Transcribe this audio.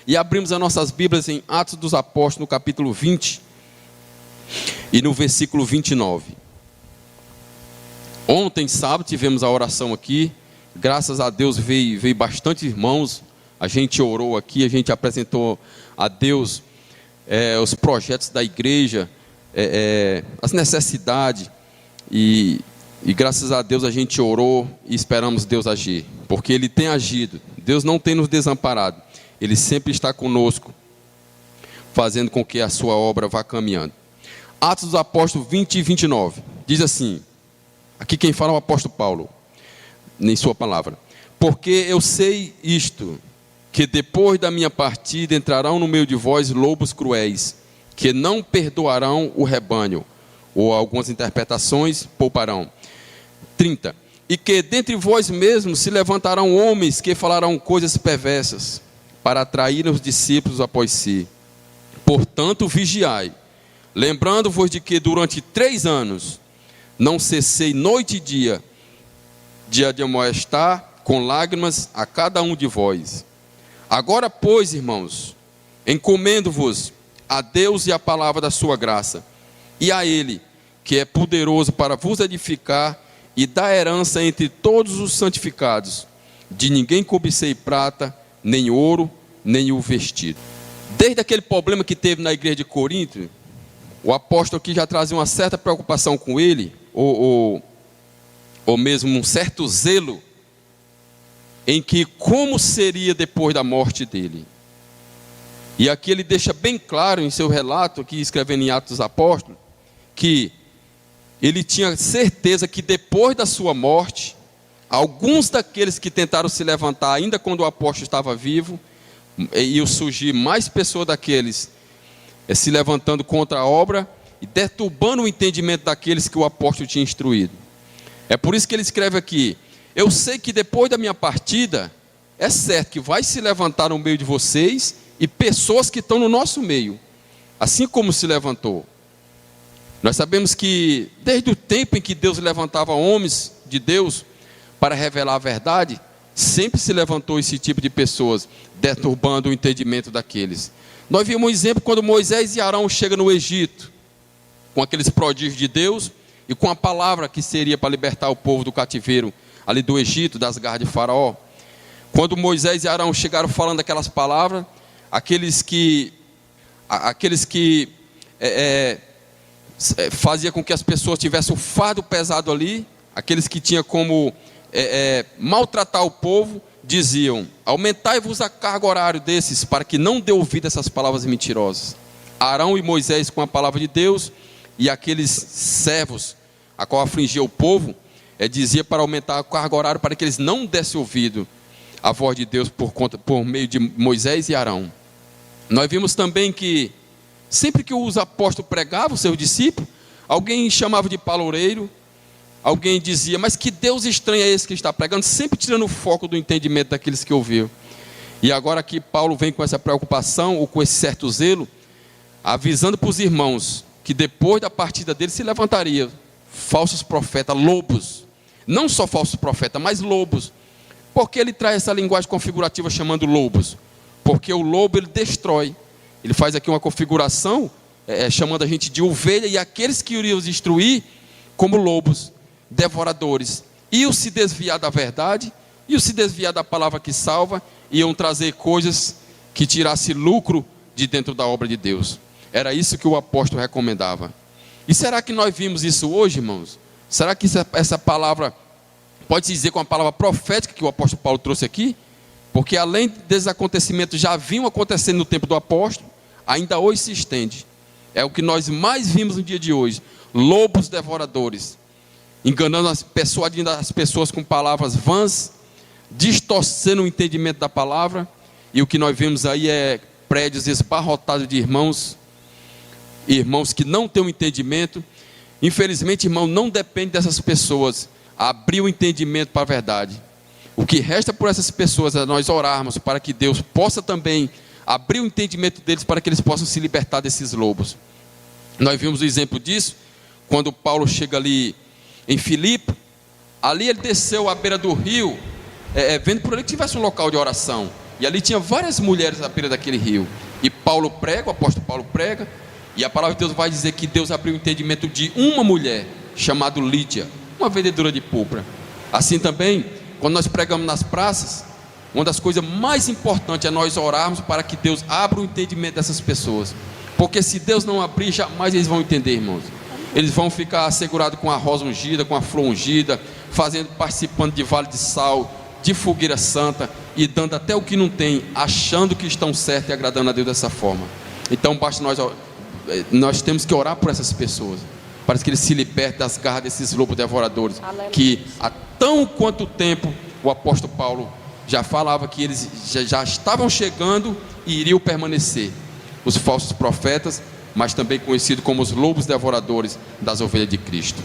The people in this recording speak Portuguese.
e abrimos as nossas Bíblias em Atos dos Apóstolos, no capítulo 20 e no versículo 29. Ontem, sábado, tivemos a oração aqui. Graças a Deus veio bastante irmãos. A gente orou aqui, a gente apresentou a Deus os projetos da igreja, as necessidades, e graças a Deus a gente orou e esperamos Deus agir, porque Ele tem agido. Deus não tem nos desamparado, Ele sempre está conosco, fazendo com que a sua obra vá caminhando. Atos dos Apóstolos 20 e 29, diz assim, aqui quem fala é o apóstolo Paulo, em sua palavra: porque eu sei isto, que depois da minha partida entrarão no meio de vós lobos cruéis, que não perdoarão o rebanho, ou algumas interpretações pouparão. 30. E que dentre vós mesmos se levantarão homens que falarão coisas perversas, para atrair os discípulos após si. Portanto, vigiai, lembrando-vos de que durante 3 anos não cessei noite e dia de admoestar com lágrimas a cada um de vós. Agora, pois, irmãos, encomendo-vos a Deus e a palavra da sua graça, e a Ele, que é poderoso para vos edificar e dar herança entre todos os santificados. De ninguém cobicei prata, nem ouro, nem o vestido. Desde aquele problema que teve na igreja de Corinto, o apóstolo aqui já trazia uma certa preocupação com ele, ou mesmo um certo zelo, em que como seria depois da morte dele. E aqui ele deixa bem claro em seu relato, aqui escrevendo em Atos dos Apóstolos, que ele tinha certeza que depois da sua morte, alguns daqueles que tentaram se levantar ainda quando o apóstolo estava vivo, iam surgir mais pessoas daqueles se levantando contra a obra e deturbando o entendimento daqueles que o apóstolo tinha instruído. É por isso que ele escreve aqui: eu sei que depois da minha partida, é certo que vai se levantar no meio de vocês e pessoas que estão no nosso meio, assim como se levantou. Nós sabemos que desde o tempo em que Deus levantava homens de Deus para revelar a verdade, sempre se levantou esse tipo de pessoas, deturbando o entendimento daqueles. Nós vimos um exemplo quando Moisés e Arão chegam no Egito, com aqueles prodígios de Deus, e com a palavra que seria para libertar o povo do cativeiro, ali do Egito, das garras de Faraó. Quando Moisés e Arão chegaram falando aquelas palavras, aqueles que fazia com que as pessoas tivessem o fardo pesado ali, aqueles que tinham como maltratar o povo, diziam: aumentai-vos a carga horária desses, para que não dê ouvido a essas palavras mentirosas. Arão e Moisés com a palavra de Deus, e aqueles servos a qual afligia o povo, dizia para aumentar a carga horária, para que eles não dessem ouvido à voz de Deus por meio de Moisés e Arão. Nós vimos também que sempre que os apóstolos pregavam, os seus discípulos, alguém chamava de paloureiro, alguém dizia: mas que Deus estranho é esse que está pregando, sempre tirando o foco do entendimento daqueles que ouviram. E agora aqui Paulo vem com essa preocupação, ou com esse certo zelo, avisando para os irmãos que depois da partida dele se levantaria falsos profetas, lobos. Não só falsos profetas, mas lobos. Por que ele traz essa linguagem configurativa chamando lobos? Porque o lobo ele destrói. Ele faz aqui uma configuração chamando a gente de ovelha, e aqueles que iriam os destruir como lobos, devoradores. Iam se desviar da verdade, iam se desviar da palavra que salva, iam trazer coisas que tirassem lucro de dentro da obra de Deus. Era isso que o apóstolo recomendava. E será que nós vimos isso hoje, irmãos? Será que essa palavra pode se dizer com a palavra profética que o apóstolo Paulo trouxe aqui? Porque além desses acontecimentos já vinham acontecendo no tempo do apóstolo, ainda hoje se estende. É o que nós mais vimos no dia de hoje: lobos devoradores, enganando as pessoas com palavras vãs, distorcendo o entendimento da palavra. E o que nós vemos aí é prédios esbarrotados de irmãos que não têm um entendimento. Infelizmente, irmão, não depende dessas pessoas abrir o entendimento para a verdade. O que resta por essas pessoas é nós orarmos para que Deus possa também abrir o entendimento deles, para que eles possam se libertar desses lobos. Nós vimos o exemplo disso quando Paulo chega ali em Filipe. Ali ele desceu à beira do rio, vendo por ali que tivesse um local de oração. E ali tinha várias mulheres à beira daquele rio. E Paulo prega, o apóstolo Paulo prega, e a palavra de Deus vai dizer que Deus abriu o entendimento de uma mulher, chamada Lídia, uma vendedora de púrpura. Assim também, quando nós pregamos nas praças, uma das coisas mais importantes é nós orarmos para que Deus abra o entendimento dessas pessoas. Porque se Deus não abrir, jamais eles vão entender, irmãos. Eles vão ficar segurados com a rosa ungida, com a flor ungida, participando de vale de sal, de fogueira santa, e dando até o que não tem, achando que estão certos e agradando a Deus dessa forma. Então basta nós temos que orar por essas pessoas, para que eles se libertem das garras desses lobos devoradores. Aleluia. Que há tão quanto tempo o apóstolo Paulo já falava que eles já estavam chegando e iriam permanecer, os falsos profetas, mas também conhecidos como os lobos devoradores das ovelhas de Cristo.